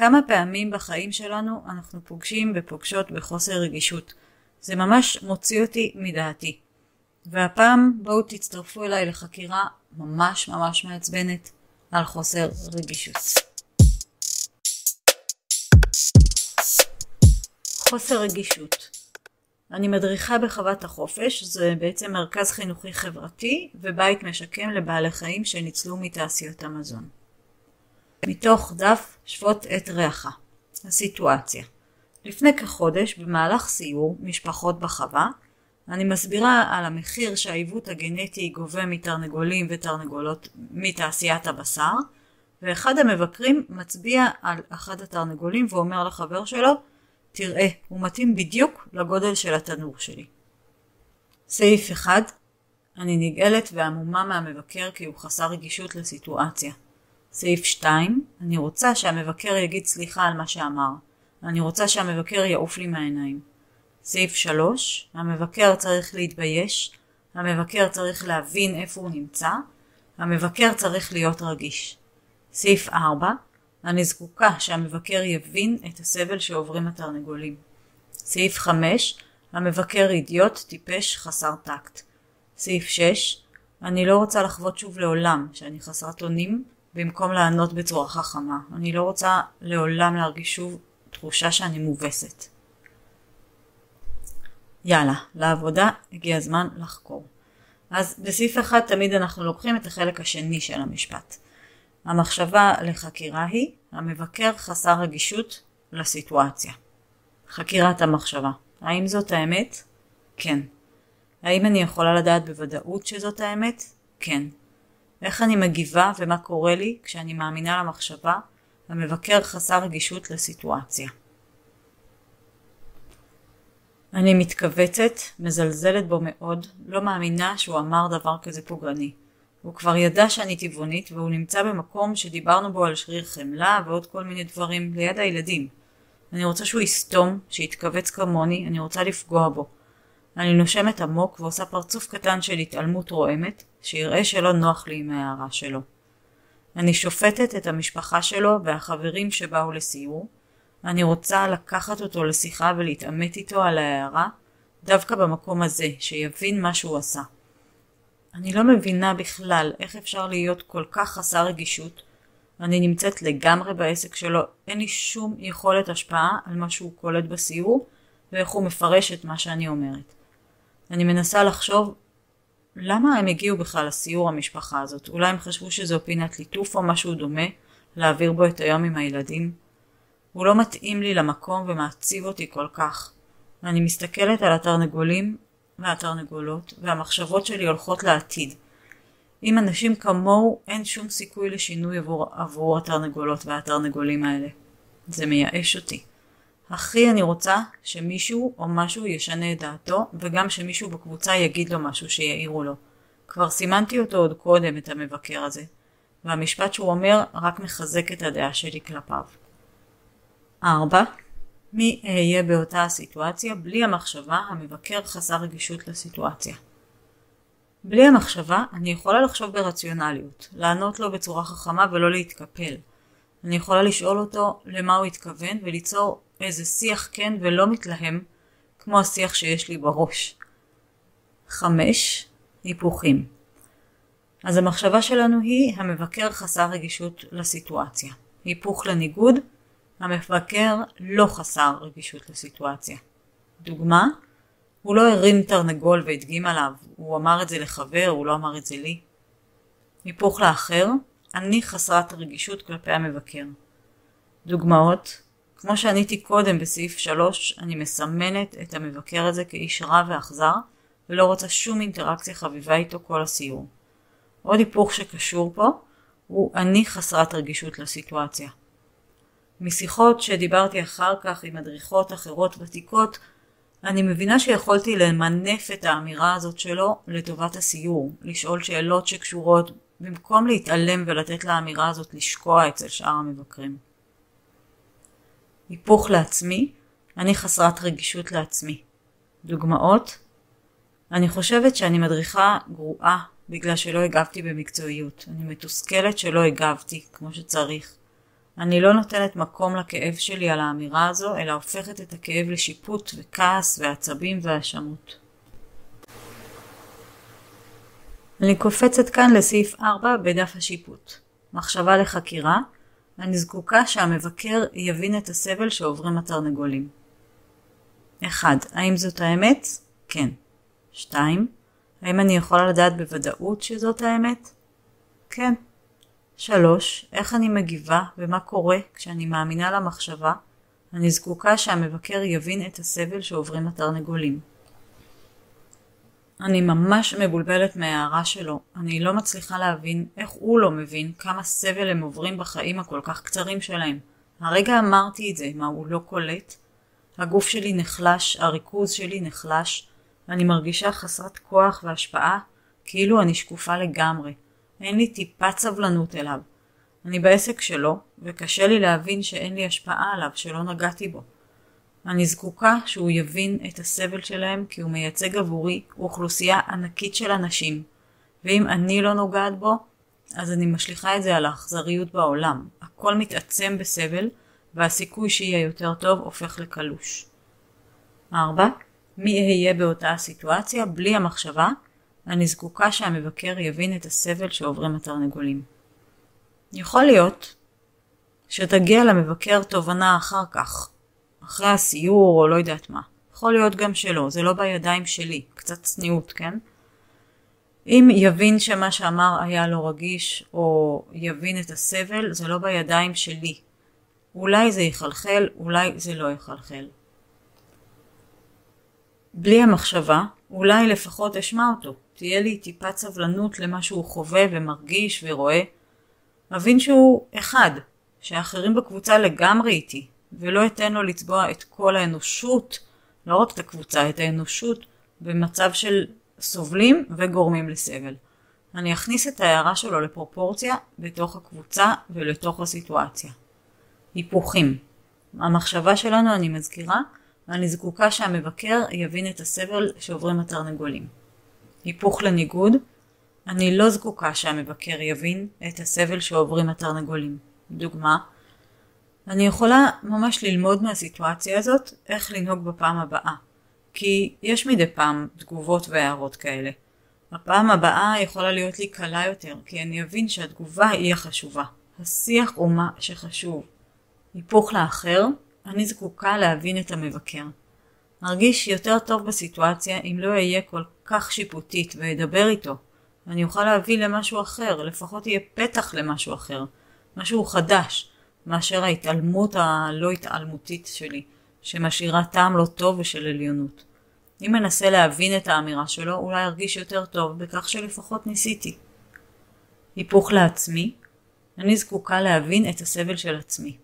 כמה פעמים בחיים שלנו אנחנו פוגשים ופוגשות בחוסר רגישות. זה ממש מוציא אותי מדעתי. והפעם בואו תצטרפו אליי לחקירה ממש מעצבנת על חוסר רגישות. חוסר רגישות. אני מדריכה בחוות החופש, זה בעצם מרכז חינוכי חברתי ובית משקם לבעלי חיים שניצלו מתעשיות המזון. מתוך דף שוות את ריחה. הסיטואציה. לפני כחודש במהלך סיור משפחות בחווה, אני מסבירה על המחיר שהעיוות הגנטי גובה מתרנגולים ותרנגולות מתעשיית הבשר, ואחד המבקרים מצביע על אחד התרנגולים ואומר לחבר שלו, תראה, הוא מתאים בדיוק לגודל של התנור שלי. סעיף 1. אני נגעלת ועמומה מהמבקר כי הוא חסר רגישות לסיטואציה. סעיף 2. אני רוצה שהמבקר יגיד סליחה על מה שאמר. אני רוצה שהמבקר יעוף לי מהעיניים. סעיף 3. המבקר צריך להתבייש. המבקר צריך להבין איפה הוא נמצא. המבקר צריך להיות רגיש. סעיף 4. אני זקוקה שהמבקר יבין את הסבל שעוברים התרנגולים. סעיף 5. המבקר אידיוט, טיפש, חסר טקט. סעיף 6. אני לא רוצה לחוות שוב לעולם שאני חסרת אונים במקום לענות בצורה חכמה. אני לא רוצה לעולם להרגיש שוב תחושה שאני מובסת. יאללה, לעבודה הגיע הזמן לחקור. אז בסעיף 1 תמיד אנחנו לוקחים את החלק השני של המשפט. המחשבה לחקירה היא, המבקר חסר רגישות לסיטואציה. חקירת המחשבה. האם זאת האמת? כן. האם אני יכולה לדעת בוודאות שזאת האמת? כן. איך אני מגיבה ומה קורה לי כשאני מאמינה למחשבה, המבקר חסר רגישות לסיטואציה. אני מתכווצת, מזלזלת בו מאוד, לא מאמינה שהוא אמר דבר כזה פוגעני. הוא כבר ידע שאני טבעונית והוא נמצא במקום שדיברנו בו על שריר חמלה ועוד כל מיני דברים ליד הילדים. אני רוצה שהוא יסתום, שיתכווץ כמוני, אני רוצה לפגוע בו. אני נושמת עמוק ועושה פרצוף קטן של התעלמות רועמת, שיראה שלא נוח לי עם ההערה שלו. אני שופטת את המשפחה שלו והחברים שבאו לסיור. אני רוצה לקחת אותו לשיחה ולהתעמת איתו על ההערה, דווקא במקום הזה, שיבין מה שהוא עשה. אני לא מבינה בכלל איך אפשר להיות כל כך חסר רגישות. אני נמצאת לגמרי בעסק שלו, אין לי שום יכולת השפעה על מה שהוא קולט בסיור, ואיך הוא מפרש את מה שאני אומרת. אני מנסה לחשוב, למה הם הגיעו בכלל לסיור המשפחה הזאת? אולי הם חשבו שזו פינת ליטוף או משהו דומה, להעביר בו את היום עם הילדים? הוא לא מתאים לי למקום ומעציב אותי כל כך. אני מסתכלת על התרנגולים והתרנגולות, והמחשבות שלי הולכות לעתיד. עם אנשים כמוהו אין שום סיכוי לשינוי עבור התרנגולות והתרנגולים האלה. זה מייאש אותי. הכי אני רוצה שמישהו או משהו ישנה את דעתו, וגם שמישהו בקבוצה יגיד לו משהו שיעירו לו. כבר סימנתי אותו עוד קודם, את המבקר הזה, והמשפט שהוא אומר רק מחזק את הדעה שלי כלפיו. 4. מי אהיה באותה הסיטואציה? בלי המחשבה, המבקר חסר רגישות לסיטואציה. בלי המחשבה, אני יכולה לחשוב ברציונליות, לענות לו בצורה חכמה ולא להתקפל. אני יכולה לשאול אותו למה הוא התכוון וליצור איזה שיח כן ולא מתלהם, כמו השיח שיש לי בראש. 5. היפוכים. אז המחשבה שלנו היא, המבקר חסר רגישות לסיטואציה. היפוך לניגוד, המבקר לא חסר רגישות לסיטואציה. דוגמה, הוא לא הרים תרנגול והדגים עליו, הוא אמר את זה לחבר, הוא לא אמר את זה לי. היפוך לאחר, אני חסרת רגישות כלפי המבקר. דוגמאות, כמו שעניתי קודם בסעיף 3, אני מסמנת את המבקר הזה כאיש רע ואכזר, ולא רוצה שום אינטראקציה חביבה איתו כל הסיור. עוד היפוך שקשור פה, הוא אני חסרת רגישות לסיטואציה. משיחות שדיברתי אחר כך עם מדריכות אחרות ותיקות, אני מבינה שיכולתי למנף את האמירה הזאת שלו לטובת הסיור, לשאול שאלות שקשורות, במקום להתעלם ולתת לאמירה הזאת לשקוע אצל שאר המבקרים. היפוך לעצמי, אני חסרת רגישות לעצמי. דוגמאות, אני חושבת שאני מדריכה גרועה בגלל שלא הגבתי במקצועיות. אני מתוסכלת שלא הגבתי כמו שצריך. אני לא נותנת מקום לכאב שלי על האמירה הזו, אלא הופכת את הכאב לשיפוט וכעס ועצבים והאשמות. אני קופצת כאן לסעיף 4 בדף השיפוט. מחשבה לחקירה. אני זקוקה שהמבקר יבין את הסבל שעוברים התרנגולים. 1. האם זאת האמת? כן. 2. האם אני יכולה לדעת בוודאות שזאת האמת? כן. 3. איך אני מגיבה ומה קורה כשאני מאמינה למחשבה? אני זקוקה שהמבקר יבין את הסבל שעוברים התרנגולים. אני ממש מבולבלת מההערה שלו. אני לא מצליחה להבין איך הוא לא מבין כמה סבל הם עוברים בחיים הכל כך קצרים שלהם. הרגע אמרתי את זה, מה הוא לא קולט? הגוף שלי נחלש, הריכוז שלי נחלש, אני מרגישה חסרת כוח והשפעה, כאילו אני שקופה לגמרי. אין לי טיפת סבלנות אליו. אני בעסק שלו, וקשה לי להבין שאין לי השפעה עליו, שלא נגעתי בו. אני זקוקה שהוא יבין את הסבל שלהם, כי הוא מייצג עבורי אוכלוסייה ענקית של אנשים. ואם אני לא נוגעת בו, אז אני משליכה את זה על האכזריות בעולם. הכל מתעצם בסבל, והסיכוי שיהיה יותר טוב הופך לקלוש. 4. מי אהיה באותה הסיטואציה בלי המחשבה? אני זקוקה שהמבקר יבין את הסבל שעוברים התרנגולים. יכול להיות שתגיע למבקר תובנה אחר כך, אחרי הסיור או לא יודעת מה. יכול להיות גם שלא, זה לא בידיים שלי, קצת צניעות, כן? אם יבין שמה שאמר היה לא רגיש או יבין את הסבל, זה לא בידיים שלי. אולי זה יחלחל, אולי זה לא יחלחל. בלי המחשבה, אולי לפחות אשמע אותו. תהיה לי טיפת סבלנות למה שהוא חווה ומרגיש ורואה. אבין שהוא אחד, שאחרים בקבוצה לגמרי איתי, ולא אתן לו לצבוע את כל האנושות, לא רק את הקבוצה, את האנושות, במצב של סובלים וגורמים לסבל. אני אכניס את ההערה שלו לפרופורציה בתוך הקבוצה ולתוך הסיטואציה. היפוכים. המחשבה שלנו, אני מזכירה, אני זקוקה שהמבקר יבין את הסבל שעוברים התרנגולים. היפוך לניגוד, אני לא זקוקה שהמבקר יבין את הסבל שעוברים התרנגולים. דוגמה, אני יכולה ממש ללמוד מהסיטואציה הזאת איך לנהוג בפעם הבאה, כי יש מדי פעם תגובות והערות כאלה. הפעם הבאה יכולה להיות לי קלה יותר, כי אני אבין שהתגובה היא החשובה. השיח הוא מה שחשוב. היפוך לאחר, אני זקוקה להבין את המבקר. ארגיש יותר טוב בסיטואציה אם לא אהיה כל כך שיפוטית ואדבר איתו. אני אוכל להביא למשהו אחר, לפחות יהיה פתח למשהו אחר, משהו חדש, מאשר ההתעלמות הלא התעלמותית שלי, שמשאירה טעם לא טוב ושל עליונות. אם אנסה להבין את האמירה שלו, אולי ארגיש יותר טוב בכך שלפחות ניסיתי. היפוך לעצמי, אני זקוקה להבין את הסבל של עצמי.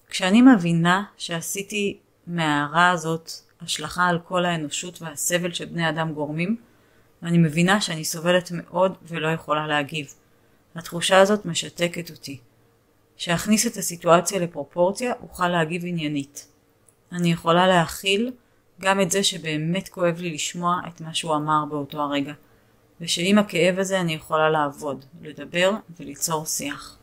כשאני מבינה שעשיתי מההערה הזאת השלכה על כל האנושות והסבל שבני אדם גורמים, אני מבינה שאני סובלת מאוד ולא יכולה להגיב. התחושה הזאת משתקת אותי. שאכניס את הסיטואציה לפרופורציה, אוכל להגיב עניינית. אני יכולה להכיל גם את זה שבאמת כואב לי לשמוע את מה שהוא אמר באותו הרגע, ושעם הכאב הזה אני יכולה לעבוד, לדבר וליצור שיח.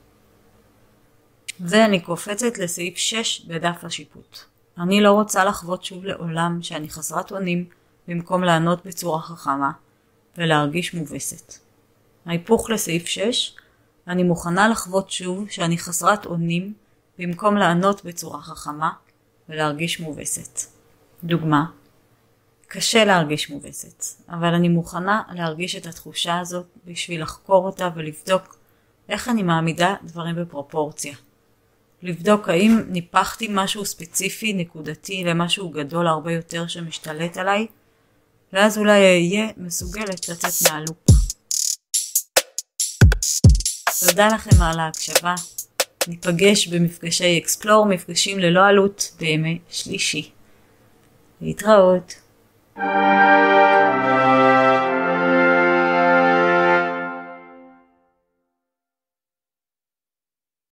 ואני קופצת לסעיף 6 בדף השיפוט. אני לא רוצה לחוות שוב לעולם שאני חסרת אונים במקום לענות בצורה חכמה ולהרגיש מובסת. ההיפוך לסעיף 6, אני מוכנה לחוות שוב שאני חסרת אונים במקום לענות בצורה חכמה ולהרגיש מובסת. דוגמה, קשה להרגיש מובסת, אבל אני מוכנה להרגיש את התחושה הזאת בשביל לחקור אותה ולבדוק איך אני מעמידה דברים בפרופורציה. לבדוק האם ניפחתי משהו ספציפי, נקודתי, למשהו גדול הרבה יותר שמשתלט עליי, ואז אולי אהיה מסוגלת לצאת מהלופ. תודה לכם על ההקשבה. ניפגש במפגשי אקספלור, מפגשים ללא עלות בימי שלישי. להתראות.